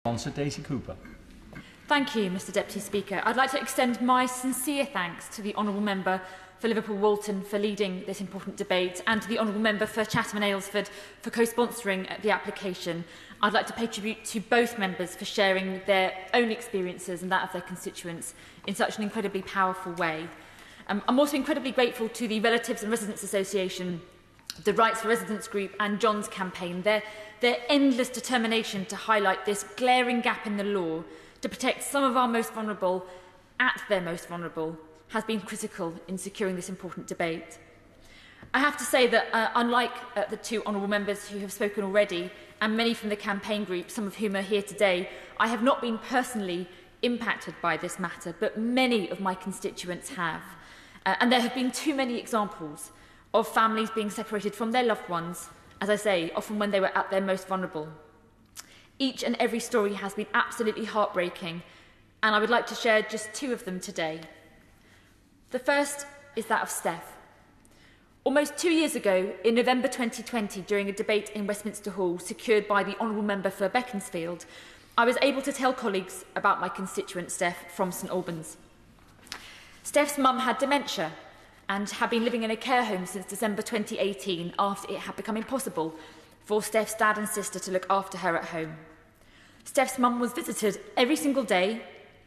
Sponsor Daisy Cooper. Thank you, Mr Deputy Speaker. I'd like to extend my sincere thanks to the Honourable Member for Liverpool Walton for leading this important debate, and to the Honourable Member for Chatham and Aylesford for co-sponsoring the application. I'd like to pay tribute to both members for sharing their own experiences and that of their constituents in such an incredibly powerful way. I'm also incredibly grateful to the Relatives and Residents Association, the Rights for Residents Group and John's campaign, their endless determination to highlight this glaring gap in the law to protect some of our most vulnerable at their most vulnerable has been critical in securing this important debate. I have to say that unlike the two honourable members who have spoken already, and many from the campaign group, some of whom are here today, I have not been personally impacted by this matter, but many of my constituents have. And there have been too many examples of families being separated from their loved ones, as I say, often when they were at their most vulnerable. Each and every story has been absolutely heartbreaking, and I would like to share just two of them today. The first is that of Steph. Almost 2 years ago, in November 2020, during a debate in Westminster Hall secured by the Honourable Member for Beaconsfield, I was able to tell colleagues about my constituent Steph from St Albans. Steph's mum had dementia and had been living in a care home since December 2018 after it had become impossible for Steph's dad and sister to look after her at home. Steph's mum was visited every single day,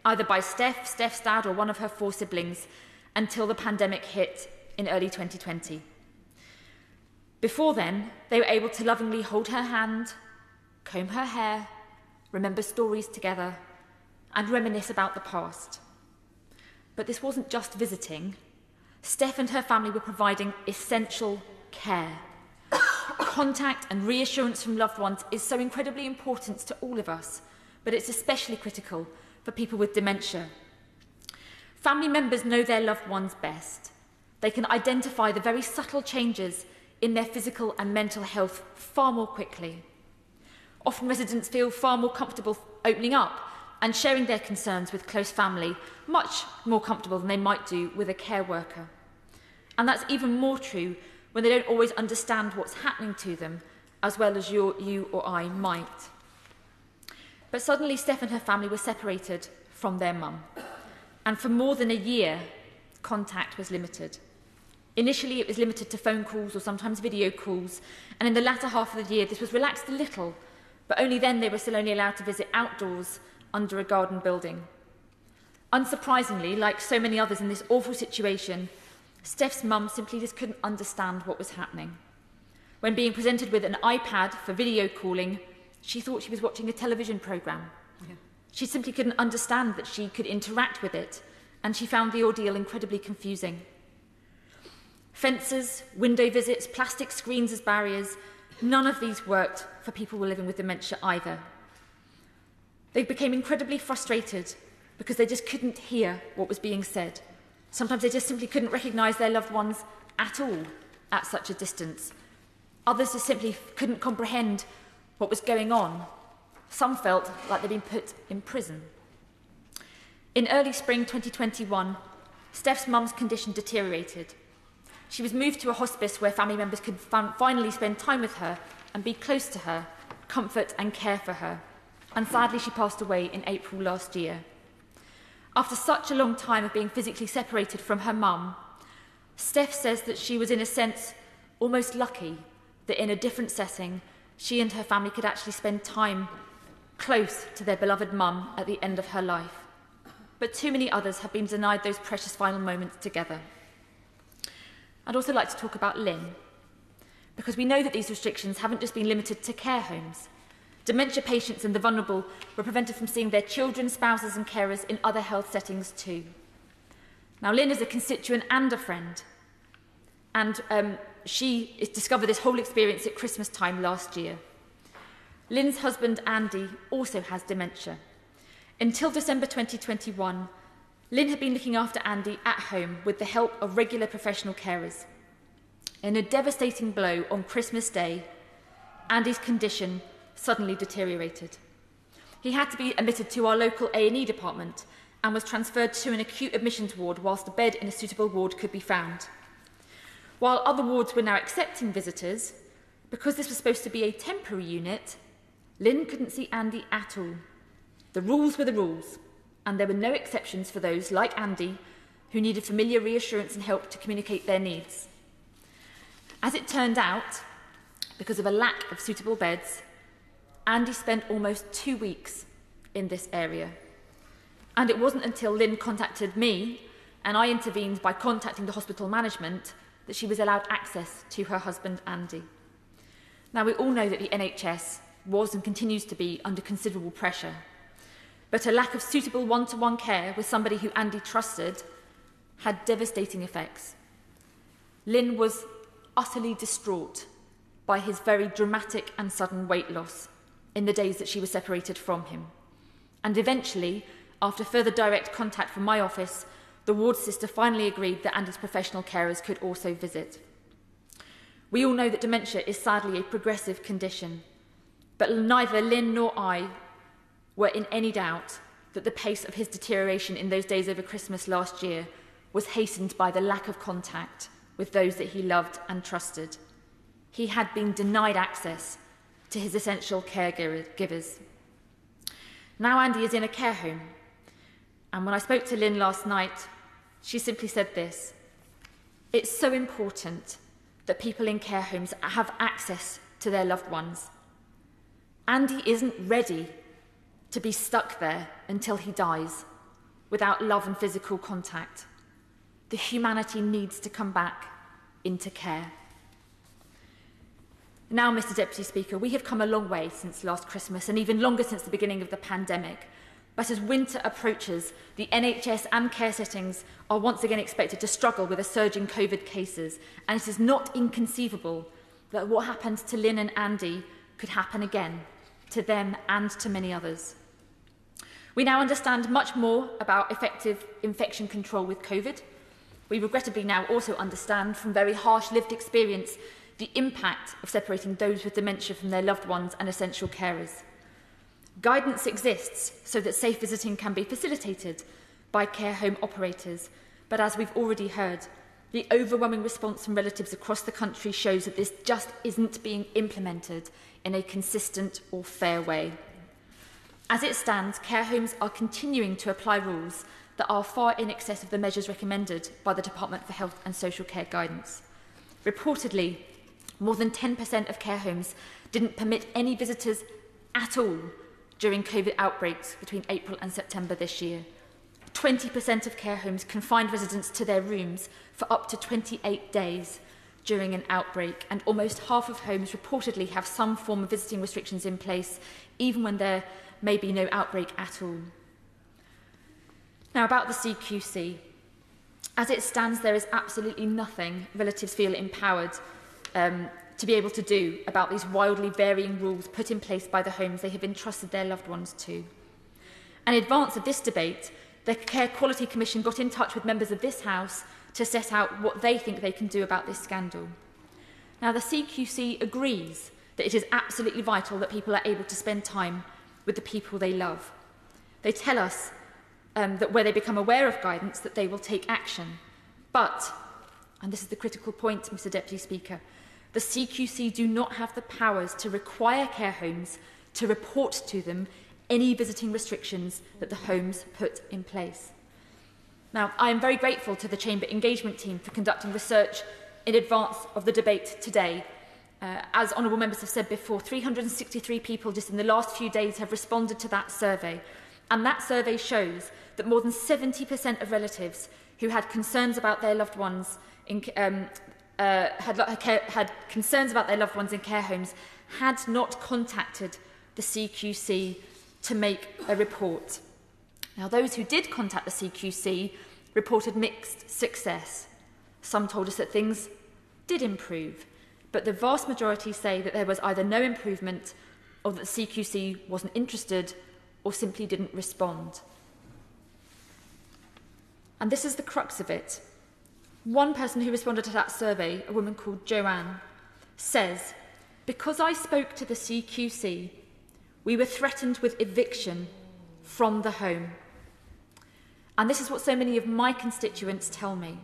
either by Steph, Steph's dad or one of her 4 siblings, until the pandemic hit in early 2020. Before then, they were able to lovingly hold her hand, comb her hair, remember stories together, and reminisce about the past. But this wasn't just visiting. Steph and her family were providing essential care. Contact and reassurance from loved ones is so incredibly important to all of us, but it's especially critical for people with dementia. Family members know their loved ones best. They can identify the very subtle changes in their physical and mental health far more quickly. Often residents feel far more comfortable opening up and sharing their concerns with close family, much more comfortable than they might do with a care worker. And that's even more true when they don't always understand what's happening to them, as well as you or I might. But suddenly Steph and her family were separated from their mum, and for more than a year, contact was limited. Initially, it was limited to phone calls or sometimes video calls, and in the latter half of the year, this was relaxed a little, but only then they were still only allowed to visit outdoors under a garden building. Unsurprisingly, like so many others in this awful situation, Steph's mum simply just couldn't understand what was happening. When being presented with an iPad for video calling, she thought she was watching a television programme. Yeah. She simply couldn't understand that she could interact with it, and she found the ordeal incredibly confusing. Fences, window visits, plastic screens as barriers, none of these worked for people who were living with dementia either. They became incredibly frustrated because they just couldn't hear what was being said. Sometimes they just simply couldn't recognise their loved ones at all at such a distance. Others just simply couldn't comprehend what was going on. Some felt like they'd been put in prison. In early spring 2021, Steph's mum's condition deteriorated. She was moved to a hospice where family members could finally spend time with her and be close to her, comfort and care for her. And sadly, she passed away in April last year. After such a long time of being physically separated from her mum, Steph says that she was, in a sense, almost lucky that in a different setting, she and her family could actually spend time close to their beloved mum at the end of her life. But too many others have been denied those precious final moments together. I'd also like to talk about Lynn, because we know that these restrictions haven't just been limited to care homes. Dementia patients and the vulnerable were prevented from seeing their children, spouses and carers in other health settings too. Now, Lynn is a constituent and a friend, and she discovered this whole experience at Christmas time last year. Lynn's husband, Andy, also has dementia. Until December 2021, Lynn had been looking after Andy at home with the help of regular professional carers. In a devastating blow on Christmas Day, Andy's condition suddenly deteriorated. He had to be admitted to our local A&E department and was transferred to an acute admissions ward whilst a bed in a suitable ward could be found. While other wards were now accepting visitors, because this was supposed to be a temporary unit, Lynn couldn't see Andy at all. The rules were the rules, and there were no exceptions for those like Andy who needed familiar reassurance and help to communicate their needs. As it turned out, because of a lack of suitable beds, Andy spent almost 2 weeks in this area. And it wasn't until Lynn contacted me and I intervened by contacting the hospital management that she was allowed access to her husband, Andy. Now, we all know that the NHS was and continues to be under considerable pressure, but a lack of suitable one-to-one care with somebody who Andy trusted had devastating effects. Lynn was utterly distraught by his very dramatic and sudden weight loss in the days that she was separated from him. And eventually, after further direct contact from my office, the ward sister finally agreed that Andy's professional carers could also visit. We all know that dementia is sadly a progressive condition, but neither Lynn nor I were in any doubt that the pace of his deterioration in those days over Christmas last year was hastened by the lack of contact with those that he loved and trusted. He had been denied access to his essential caregivers. Now Andy is in a care home, and when I spoke to Lynn last night, she simply said this: "It's so important that people in care homes have access to their loved ones. Andy isn't ready to be stuck there until he dies without love and physical contact. The humanity needs to come back into care." Now, Mr. Deputy Speaker, we have come a long way since last Christmas and even longer since the beginning of the pandemic. But as winter approaches, the NHS and care settings are once again expected to struggle with a surge in COVID cases, and it is not inconceivable that what happened to Lynn and Andy could happen again, to them and to many others. We now understand much more about effective infection control with COVID. We regrettably now also understand from very harsh lived experience the impact of separating those with dementia from their loved ones and essential carers. Guidance exists so that safe visiting can be facilitated by care home operators, but as we've already heard, the overwhelming response from relatives across the country shows that this just isn't being implemented in a consistent or fair way. As it stands, care homes are continuing to apply rules that are far in excess of the measures recommended by the Department for Health and Social Care guidance. Reportedly, more than 10% of care homes didn't permit any visitors at all during COVID outbreaks between April and September this year. 20% of care homes confined residents to their rooms for up to 28 days during an outbreak, and almost half of homes reportedly have some form of visiting restrictions in place, even when there may be no outbreak at all. Now, about the CQC. As it stands, there is absolutely nothing relatives feel empowered to be able to do about these wildly varying rules put in place by the homes they have entrusted their loved ones to. In advance of this debate, the Care Quality Commission got in touch with members of this House to set out what they think they can do about this scandal. Now, the CQC agrees that it is absolutely vital that people are able to spend time with the people they love. They tell us that where they become aware of guidance, that they will take action. But, and this is the critical point, Mr. Deputy Speaker, the CQC do not have the powers to require care homes to report to them any visiting restrictions that the homes put in place. Now, I am very grateful to the Chamber Engagement Team for conducting research in advance of the debate today. As honourable members have said before, 363 people just in the last few days have responded to that survey. And that survey shows that more than 70% of relatives who had concerns about their loved ones had concerns about their loved ones in care homes had not contacted the CQC to make a report. Now, those who did contact the CQC reported mixed success. Some told us that things did improve, but the vast majority say that there was either no improvement, or that the CQC wasn't interested, or simply didn't respond. And this is the crux of it. One person who responded to that survey, a woman called Joanne, says, "Because I spoke to the CQC, we were threatened with eviction from the home." And this is what so many of my constituents tell me.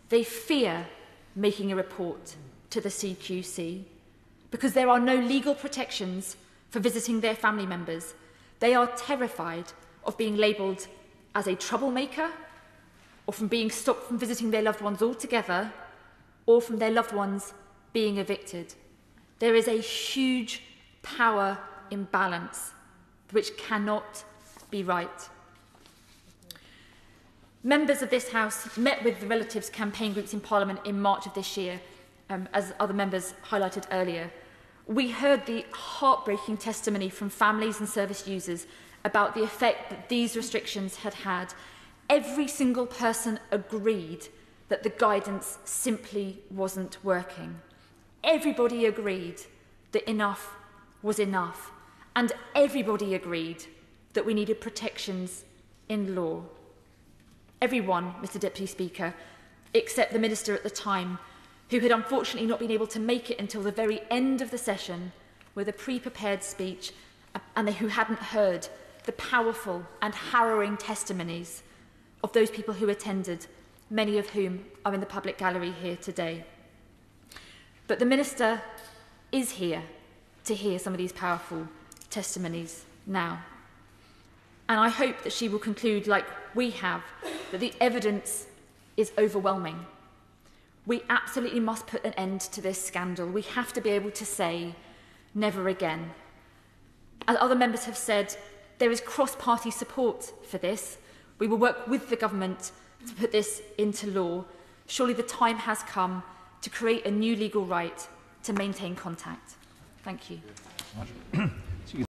They fear making a report to the CQC because there are no legal protections for visiting their family members, They are terrified of being labelled as a troublemaker, or from being stopped from visiting their loved ones altogether, or from their loved ones being evicted. There is a huge power imbalance which cannot be right. Members of this House met with the relatives campaign groups in Parliament in March of this year, as other members highlighted earlier. We heard the heartbreaking testimony from families and service users about the effect that these restrictions had had. Every single person agreed that the guidance simply wasn't working. Everybody agreed that enough was enough. And everybody agreed that we needed protections in law. Everyone, Mr Deputy Speaker, except the Minister at the time, who had unfortunately not been able to make it until the very end of the session with a pre-prepared speech, and who hadn't heard the powerful and harrowing testimonies of those people who attended, many of whom are in the public gallery here today. But the Minister is here to hear some of these powerful testimonies now. And I hope that she will conclude, like we have, that the evidence is overwhelming. We absolutely must put an end to this scandal. We have to be able to say, never again. As other members have said, there is cross-party support for this. We will work with the government to put this into law. Surely the time has come to create a new legal right to maintain contact. Thank you.